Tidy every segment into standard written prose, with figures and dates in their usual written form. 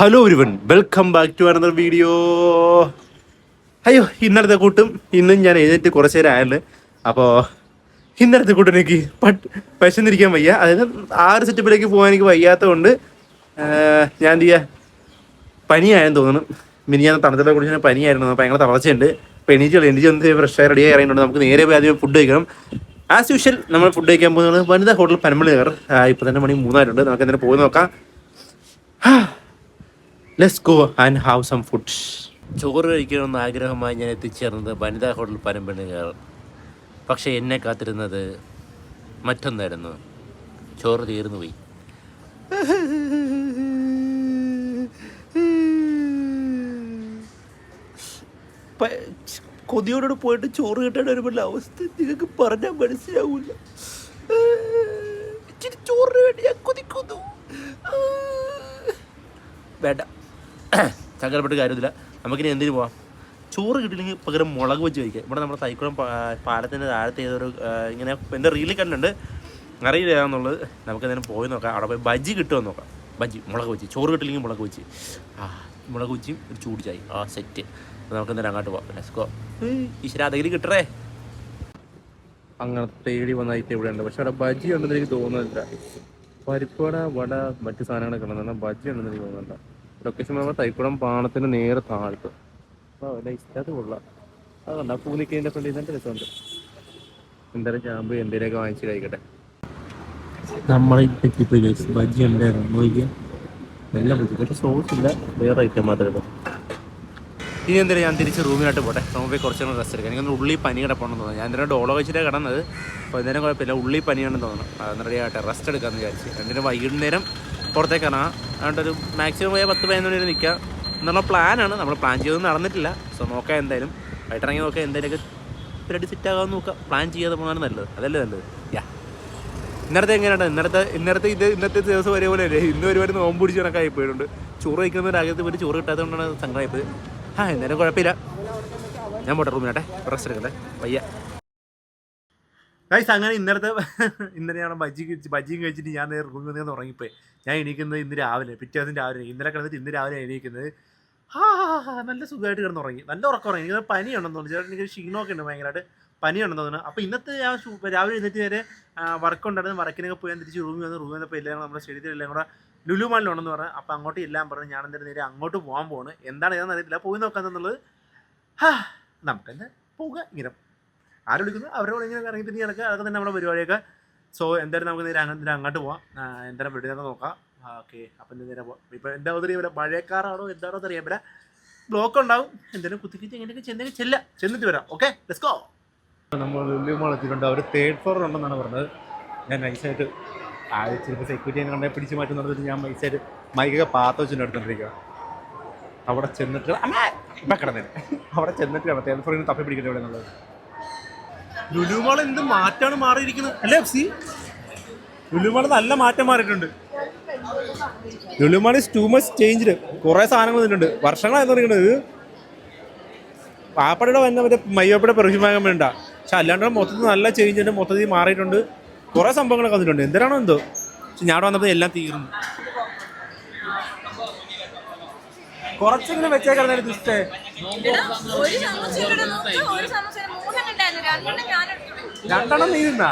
Hello everyone, welcome back to another video. അയ്യോ, ഇന്നലത്തെ കൂട്ടും ഇന്നും ഞാൻ എഴുന്നേറ്റ് കുറച്ച് നേരം ആയല്ലേ. അപ്പോൾ ഇന്നലത്തെ കൂട്ടും എനിക്ക് വിശന്നിരിക്കാൻ വയ്യ. അതായത് ആ ഒരു സെറ്റപ്പിലേക്ക് പോകാൻ എനിക്ക് വയ്യാത്തത് കൊണ്ട് ഞാൻ എന്ത് ചെയ്യുക, പനിയായെന്ന് തോന്നുന്നു. ഞാൻ തണുത്തത്തെ കുറിച്ച് പനിയായിരുന്നു. അപ്പോൾ ഭയങ്കര തളർച്ചയുണ്ട്. അപ്പോൾ എണീച്ച് ഒന്ന് ഫ്രഷായി റെഡിയായി ഇറങ്ങിയിട്ടുണ്ട്. നമുക്ക് നേരെ പോയി ആദ്യം ഫുഡ് കഴിക്കണം. ആസ് യൂഷ്വൽ നമ്മൾ ഫുഡ് കഴിക്കാൻ പോകുന്നത് വനിതാ ഹോട്ടൽ പനമ്പള്ളി നഗർ. ഇപ്പോൾ തന്നെ മണി 3 നമുക്ക് എന്തായാലും പോയി നോക്കാം. Let's go and have some food. ചോറ് കഴിക്കണമെന്ന് ആഗ്രഹമായി ഞാൻ എത്തിച്ചേർന്നത് വനിതാ ഹോട്ടൽ പനമ്പള്ളി നഗർ. പക്ഷേ എന്നെ കാത്തിരുന്നത് മറ്റൊന്നായിരുന്നു. ചോറ് തീർന്നു പോയി. കൊതിയോടെ പോയിട്ട് ചോറ് കിട്ടാൻ വരുമ്പോൾ അവസ്ഥ നിങ്ങൾക്ക് പറഞ്ഞാൽ മനസ്സിലാവില്ല. ഇച്ചിരി ചോറിന് വേണ്ടി ഞാൻ കൊതിക്കുന്നു. വേണ്ട, സങ്കടപ്പെട്ട് കാര്യമില്ല. നമുക്കിനി എന്തിനു പോവാം. ചോറ് കിട്ടില്ലെങ്കിൽ പകരം മുളക് വെച്ച് കഴിക്കാം. ഇവിടെ നമ്മുടെ തൈക്കുളം പാലത്തിൻ്റെ താഴത്തെ ഏതൊരു ഇങ്ങനെ എൻ്റെ റീലിൽ കണ്ടിട്ടുണ്ട്, അറിയില്ല എന്നുള്ളത്. നമുക്ക് എന്തെങ്കിലും പോയി നോക്കാം. അവിടെ പോയി ബജ്ജി കിട്ടുമെന്ന് നോക്കാം. ബജ്ജി മുളക് വെച്ച്, ചോറ് കിട്ടില്ലെങ്കിൽ മുളക് വെച്ച്, മുളക് വെച്ചും ഒരു ചൂട് ചായ, സെറ്റ്. അപ്പോൾ നമുക്ക് എന്തായാലും അങ്ങോട്ട് പോകാം. Let's go. ഈശ്വര അതെങ്കിലും കിട്ടറേ. അങ്ങനെ തേടി വന്ന ഐറ്റം ഇവിടെ ഉണ്ട്. പക്ഷെ അവിടെ ബജ്ജി ഉണ്ടെന്ന് എനിക്ക് തോന്നുന്നില്ല. പരിപ്പുവട, വട, മറ്റു സാധനങ്ങളൊക്കെ ഉണ്ടെന്ന് ബജ്ജി ഉണ്ടെന്ന് എനിക്ക് തോന്നുന്നില്ല. ലൊക്കേഷൻ നമ്മൾ തൈക്കുളം പാണത്തിന് നേരെ താഴ്ത്ത്. അത് കൊള്ളാം. അതുകൊണ്ട് ആ പൂനിക്കതിൻ്റെ ഫ്രണ്ട് ഇതിൻ്റെ രസമുണ്ട്. എന്തായാലും ചാമ്പ് എന്തെങ്കിലുമൊക്കെ വാങ്ങിച്ച് കഴിക്കട്ടെ. നമ്മളെ ബജ്ജി ഉണ്ടായിരുന്നു. നോക്കിയാൽ എല്ലാം ബജ്ജി, പക്ഷേ സോസ് ഇല്ല, വേറെ ഐറ്റം മാത്രമേ ഉള്ളൂ. ഇനി എന്തായാലും ഞാൻ തിരിച്ച് റൂമിലായിട്ട് പോട്ടെ. റൂമിൽ കുറച്ച് നേരം റെസ്റ്റ് എടുക്കാം. എനിക്കൊന്ന് ഉള്ളി പനി കിടപ്പുണ്ടെന്ന് തോന്നുന്നു. ഞാൻ എന്തിനാണ് ഡോളോ വെച്ചിട്ടാണ് കിടന്നത്. അപ്പോൾ എന്തായാലും കുഴപ്പമില്ല, ഉള്ളി പനിയാണെന്ന് തോന്നുന്നു. അതൊന്ന് റെഡി ആകട്ടെ, റെസ്റ്റ് എടുക്കാമെന്ന് വിചാരിച്ച്. എന്തിനും വൈകുന്നേരം പുറത്തേക്ക് ഇറങ്ങാം. അതുകൊണ്ടൊരു മാക്സിമം പോയാൽ 10-15 മണി വരെ നിൽക്കുക എന്നുള്ള പ്ലാനാണ്. നമ്മൾ പ്ലാൻ ചെയ്തൊന്നും നടന്നിട്ടില്ല. സോ നോക്കാം, എന്തായാലും വൈകിട്ടിറങ്ങി നോക്കാം. എന്തെങ്കിലുമൊക്കെ പരിപാടി സെറ്റാകാമെന്ന് നോക്കാം. പ്ലാൻ ചെയ്യാതെ പോകാനാണ് നല്ലത്. അതല്ലേ നല്ലത്. ഇന്നത്തെ എങ്ങനെയാണ് ഇന്നത്തെ ദിവസം ഒരേ പോലെ അല്ലേ. ഇന്ന് ഒരുപാട് നോമ്പ് പിടിച്ച് കണക്കായി പോയിട്ടുണ്ട്. ചോറ് കഴിക്കുന്ന ഒരു ആഗ്രഹത്തിൽ പോയിട്ട് ചോറ് കിട്ടാത്തതുകൊണ്ടാണ് സങ്കടമായിപ്പോയത്. എന്തായാലും കുഴപ്പമില്ല. ഞാൻ പോട്ടെ റൂമിലാട്ടെ, റെസ്റ്റ് എടുക്കട്ടെ, വയ്യ. ഗൈസ്, അങ്ങനെ ഇന്നലെ ഞാൻ ബജ്ജിയും കഴിച്ചിട്ട് ഞാൻ റൂമിൽ നിന്ന് ഉറങ്ങിപ്പോയി. ഞാൻ എണീക്കുന്നത് ഇന്ന് രാവിലെ, പിറ്റേ ദിവസം രാവിലെ. ഇന്നലെ കിടന്നിട്ട് ഇന്ന് രാവിലെ എണീക്കുന്നത്. നല്ല സുഖമായിട്ട് കിടന്നുറങ്ങി, നല്ല ഉറക്കം ഉറങ്ങി. എനിക്ക് പനിയുണ്ടെന്ന് തോന്നുന്നു. ചേട്ടൻ എനിക്ക് ക്ഷീണമൊക്കെ ഉണ്ട്, ഭയങ്കരമായിട്ട് പനിയുണ്ടെന്ന് തോന്നുന്നു. അപ്പോൾ ഇന്നത്തെ ഞാൻ രാവിലെ എഴുന്നേറ്റ് വരെ വർക്ക് ഉണ്ടായിരുന്നു. വർക്കിനൊക്കെ പോയാൽ തിരിച്ച് റൂമിൽ വന്നപ്പോൾ എല്ലാം നമ്മുടെ സ്റ്റേഡിയത്തിൽ എല്ലാം കൂടെ ലുലു മാളിലുണ്ടെന്ന് പറഞ്ഞാൽ. അപ്പോൾ അങ്ങോട്ട് എല്ലാം പറഞ്ഞ് ഞാൻ എന്തായാലും നേരെ അങ്ങോട്ട് പോകാൻ പോകുന്നു. എന്താണ് ഏതാണെന്ന് അറിയത്തില്ല, പോയി നോക്കാമെന്നുള്ളത്. നമുക്കെന്താ പോവുക, ഇങ്ങനെ ആരും വിളിക്കുന്നു അവരോട് ഇങ്ങനെ ഇറങ്ങി തിരിഞ്ഞ് കിടക്കുക. അതൊക്കെ തന്നെ നമ്മുടെ പരിപാടിയൊക്കെ. സോ എന്തായാലും നമുക്ക് നേരെ അങ്ങോട്ട് പോവാം. എന്തായാലും വീട്ടിലൊക്കെ നോക്കാം. ഓക്കെ, അപ്പം നേരെ പോവാം. ഇപ്പോൾ എന്താ അറിയാം, മഴക്കാറാണോ എന്താണോ അറിയാൻ പറ്റില്ല. ബ്ലോക്ക് ഉണ്ടാവും. എന്തായാലും കുത്തിക്കിച്ച് എങ്ങനെയൊക്കെ ചെന്നിട്ട് വരാം. Okay, let's go. നമ്മൾ ലുലു മാൾ എത്തിയിട്ടുണ്ട്. അവർ 3rd ഫ്ലോർ ഉണ്ടെന്നാണ് പറഞ്ഞത്. ഞാൻ നൈസായിട്ട് ചിലപ്പോൾ സെക്യൂരിറ്റി കണ്ടേ പിടിച്ച് മാറ്റുന്നുണ്ടെന്ന് ഞാൻ നൈസായിട്ട് മൈക്കൊക്കെ പാത്ത വെച്ചിട്ട് എടുത്തോണ്ടിരിക്കുക. അവിടെ ചെന്നിട്ട് ഇപ്പം കിടന്നേ അവിടെ ചെന്നിട്ട് കിടന്നു 3rd ഫ്ലോറിൽ തപ്പി പിടിക്കട്ടെ ഇവിടെ എന്നുള്ളത്. ലുലു മാൾ എന്ത് മാറ്റമാണ് മാറിയിരിക്കുന്നത് അല്ലേ എഫ്സി? ലുലു മാൾ നല്ല മാറ്റം മാറിയിട്ടുണ്ട്. Lulu mall is too much changed. കുറേ സാധനങ്ങൾ വന്നിട്ടുണ്ട്. വർഷങ്ങളായിരുന്നു തുടങ്ങുന്നത്. പാപ്പടയുടെ വന്ന മറ്റേ മയ്യോപ്പയുടെ പെർഫ്യൂം വാങ്ങാൻ വേണ്ട. പക്ഷെ അല്ലാണ്ട് മൊത്തത്തിൽ നല്ല ചേഞ്ച് ഉണ്ട്. മൊത്തത്തിൽ മാറിയിട്ടുണ്ട്. കുറേ സംഭവങ്ങളൊക്കെ വന്നിട്ടുണ്ട്. എന്തിനാണോ എന്തോ. പക്ഷെ ഞാൻ വന്നപ്പോൾ എല്ലാം തീർന്നു. കുറച്ചെങ്കിലും വെച്ചേക്കായിരുന്നു ദുഷ്ടേ. രണ്ടെണ്ണം നീരുന്നാ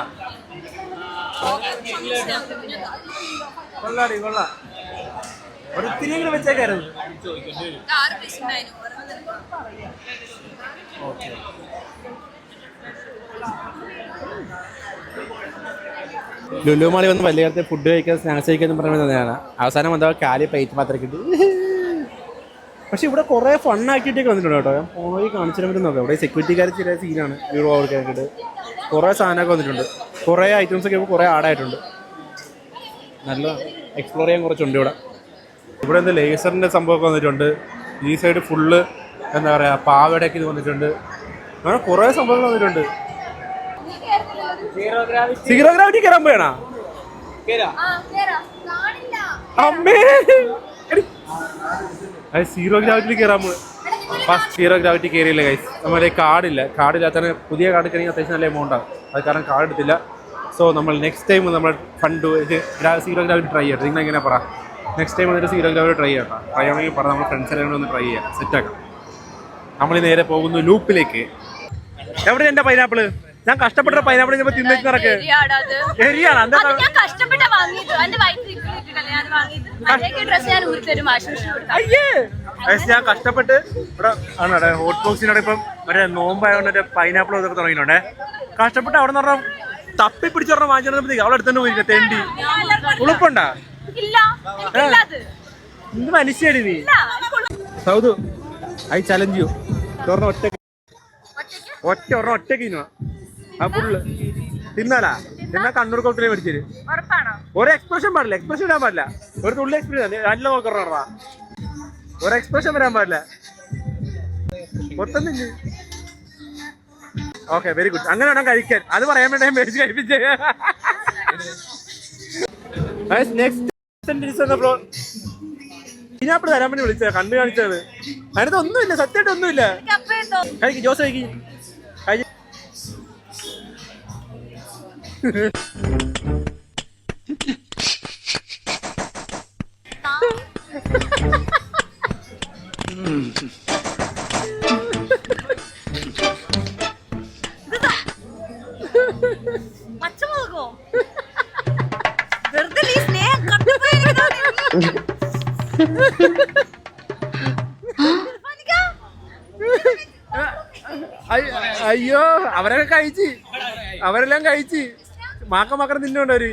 കൊള്ളാടി കൊള്ളാം. ഒരിത്തിരിയെങ്കിലും വെച്ചേക്കായിരുന്നു. ഓക്കെ, ലുലു മാളി വന്ന് വലിയ കാലത്ത് ഫുഡ് കഴിക്കാൻ സ്നാക്സ് കഴിക്കാൻ പറയുന്നത് തന്നെയാണ്. അവസാനം എന്താ കാലി പ്ലേറ്റ് മാത്രമേ കിട്ടി. പക്ഷെ ഇവിടെ കുറേ ഫൺ ആക്ടിവിറ്റി ഒക്കെ വന്നിട്ടുണ്ട് കേട്ടോ. ഞാൻ പോയി കാണിച്ചു തരാൻ നോക്കാം. ഇവിടെ സെക്യൂരിറ്റിക്കാർ ചില സീനാണ് വീഡിയോ കൊടുക്കാനായിട്ട്. കുറേ സാധനമൊക്കെ വന്നിട്ടുണ്ട്. കുറേ ഐറ്റംസ് ഒക്കെ കുറേ ആഡായിട്ടുണ്ട്. നല്ല എക്സ്പ്ലോർ ചെയ്യാൻ കുറച്ചുണ്ട് ഇവിടെ. ഇവിടെ എന്താ ലേസറിൻ്റെ സംഭവമൊക്കെ വന്നിട്ടുണ്ട്. ഈ സൈഡ് ഫുള്ള് എന്താ പറയുക പാവടയൊക്കെ ഇത് വന്നിട്ടുണ്ട്. അങ്ങനെ കുറേ സംഭവങ്ങൾ വന്നിട്ടുണ്ട്. സീറോ ഗ്രാവിറ്റി കയറാൻ പോയാണോ? അമ്മേ, അത് സീറോ ഗ്രാവിറ്റിയിൽ കയറാൻ പോയി. ഫസ്റ്റ് സീറോ ഗ്രാവിറ്റി കയറിയില്ല ഗൈസ്. നമ്മുടെ കാർഡില്ലാത്ത പുതിയ കാർഡ് കഴിഞ്ഞാൽ അത്യാവശ്യം നല്ല എമൗണ്ട് ആകും. അത് കാരണം കാർഡ് എടുത്തില്ല. സോ നമ്മൾ നെക്സ്റ്റ് ടൈം നമ്മൾ ഫണ്ട് സീറോ ഗ്രാവിറ്റി ട്രൈ ചെയ്യട്ടെ. നിങ്ങൾ എങ്ങനെ പറ? നെക്സ്റ്റ് ടൈം വന്നിട്ട് സീരോ ലെവൽ ട്രൈ ചെയ്യാം. ട്രൈ ആണെങ്കിൽ പറഞ്ഞാൽ നമ്മൾ ഫ്രണ്ട്സ് എല്ലാം ഒന്ന് ട്രൈ ചെയ്യാം, സെറ്റാക്കാം. നമ്മൾ നേരെ പോകുന്നു ലൂപ്പിലേക്ക്. എവിടെ എൻ്റെ പൈനാപ്പിള്? ഞാൻ കഷ്ടപ്പെട്ട പൈനാപ്പിൾ തിന്നിട്ട് നടക്ക്. ഞാൻ കഷ്ടപ്പെട്ട് ഇവിടെ ആണ് ഹോട്ട് ബോക്സിനോടെ ഇപ്പം മറ്റേ നോമ്പായോണ്ട് പൈനാപ്പിൾ ഇതൊക്കെ തുടങ്ങിയിട്ടുണ്ടേ. കഷ്ടപ്പെട്ട് അവിടെ നിന്ന് പറഞ്ഞാൽ തപ്പി പിടിച്ചോറ വാങ്ങിച്ചോളത്തേക്ക് അവളെ അടുത്തോണ്ട് പോയിരിക്കും. തെണ്ടി ഉളുപ്പുണ്ടാ? എന്ത് മനുഷ്യടി നീ? സൗദു ഐ ചലഞ്ച് യു. ഒറ്റക്ക് ആ ഫുള്ള് തിന്നാലാ. എന്നാ കണ്ണൂർ കൊളത്തിലേ മേടിച്ചത്. ഒരു എക്സ്പ്രഷൻ പാടില്ല, എക്സ്പ്രഷൻ ഇടാൻ പാടില്ല. ഒരു തുള്ളി എക്സ്പ്രഷൻ നല്ല നോക്കറാ. ഒരു എക്സ്പ്രഷൻ വരാൻ പാടില്ല. മൊത്തം തിന്ന്. Okay, very good. അങ്ങനെ വേണം കഴിക്കാൻ. അത് പറയാൻ വേണ്ടി ഞാൻ മേടിച്ച് കഴിപ്പിച്ചേ. പൈനാപ്പിൾ തരാൻ വേണ്ടി വിളിച്ചത്, കണ്ണു കാണിച്ചത്. അതിനകത്ത് ഒന്നുമില്ല, സത്യമായിട്ട് ഒന്നുമില്ല. കഴിക്കും ജോസ്, കഴിക്കും. അയ്യോ, അവരൊക്കെ കഴിച്ച്, അവരെല്ലാം കഴിച്ച് മാക്കം തിന്നോണ്ട് അവര്.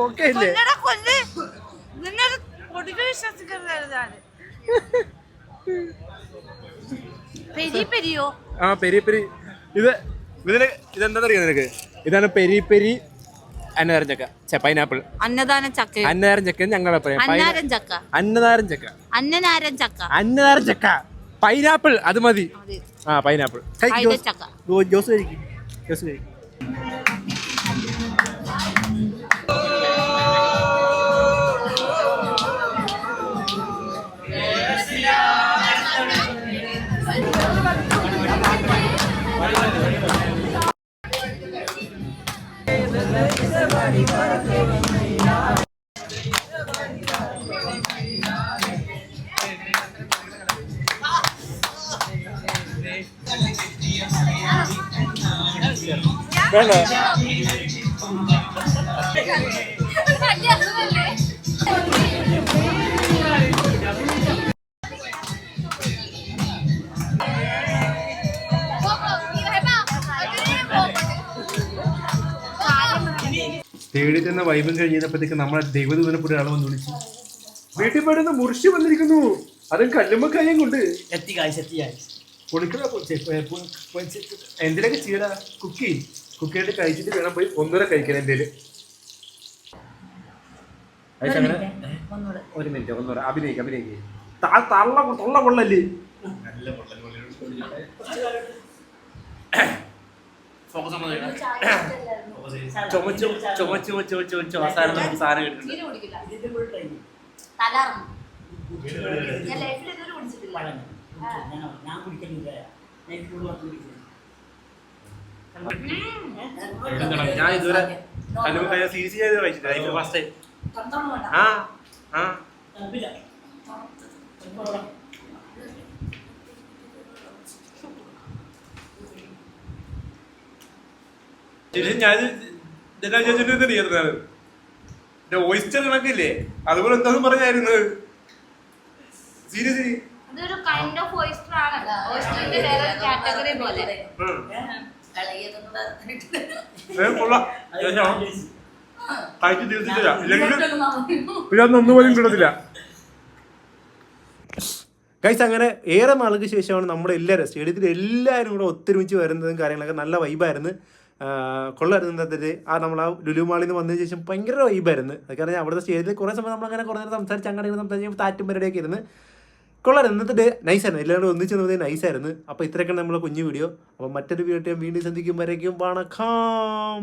ഓക്കെ അല്ലേ? ആ പെരി പെരി. ഇതെന്താ അറിയാ നിനക്ക്? ഇതാണ് പെരി പെരി അന്നദാരം ചക്ക. പൈനാപ്പിൾ അന്നദാനം ചക്ക. അന്നദാരം ചക്ക ഞങ്ങളെ അന്നദാരം ചക്ക. പൈനാപ്പിൾ അത് മതി. ആ പൈനാപ്പിൾ. ജോസ് കഴിക്കും, ജോസ് കഴിക്കും. വേണ്ട തേടി തന്നെ വൈബും കഴിഞ്ഞപ്പോഴത്തേക്ക് നമ്മളെ ദൈവദൂതനെപ്പൊടി ആളെ വന്ന് വിളിച്ചു. വീട്ടിൽ പോയിരുന്ന മുറിച്ച് വന്നിരിക്കുന്നു, അതും കല്ലുമ്മക്കായും കൊണ്ട്. എന്തിനൊക്കെ ചെയ്യടാ? കുക്കിയായിട്ട് കഴിച്ചിട്ട് വേണം പോയി ഒന്നുകൂടെ കഴിക്കാൻ. എന്തേലും ഒരു മിനിറ്റ് ഒന്നുകൂടെ അഭിനയിക്ക്. തൊള്ള പൊള്ളല്ലേ? ചുമച്ചു അവസാനം നമുക്ക് സാധനം കിട്ടുന്നുണ്ട്. ഞാൻ ഇതുവരെ കല്ലുമ്മക്കായ സീരീസ് ചെയ്ത് കഴിച്ചിട്ടില്ല. First time. ഞാൻ ഓയിസ്റ്റർ കണക്കില്ലേ, അതുപോലെ എന്താന്ന് പറഞ്ഞായിരുന്നു. സീരിയസ്ലി കഴിച്ചു തീർത്തിട്ടില്ല, ഇല്ലെങ്കിൽ ഒന്നും പോലും കിട്ടത്തില്ല. ഗൈസ്, അങ്ങനെ ഏറെ നാൾക്ക് ശേഷമാണ് നമ്മളെല്ലാവരും സ്റ്റേഡിയത്തിൽ എല്ലാവരും കൂടെ ഒത്തൊരുമിച്ച് വരുന്നതും കാര്യങ്ങളൊക്കെ. നല്ല വൈബായിരുന്നു, കൊള്ളായിരുന്നു. എന്താ ആ നമ്മൾ ആ ലുലു മാളിൽ നിന്ന് വന്നതിന് ശേഷം ഭയങ്കര വൈബായിരുന്നു. കാരണം അവിടുത്തെ സ്റ്റേജിൽ കുറേ സമയം നമ്മളങ്ങനെ കുറേ നേരം സംസാരിച്ച് അങ്ങനെ സംസാരിച്ച് താറ്റും പരിപാടിയൊക്കെ ഇരുന്ന് കൊള്ളാം. ഇന്നത്തെ ഡേ നൈസായിരുന്നു, എല്ലാവരും ഒന്നിച്ച് നിന്നത് നൈസായിരുന്നു. അപ്പോൾ ഇത്രയൊക്കെ നമ്മളെ കുഞ്ഞു വീഡിയോ. അപ്പോൾ മറ്റൊരു വീഡിയോ വീണ്ടും സന്ധിക്കും വരയ്ക്കും വണക്കം.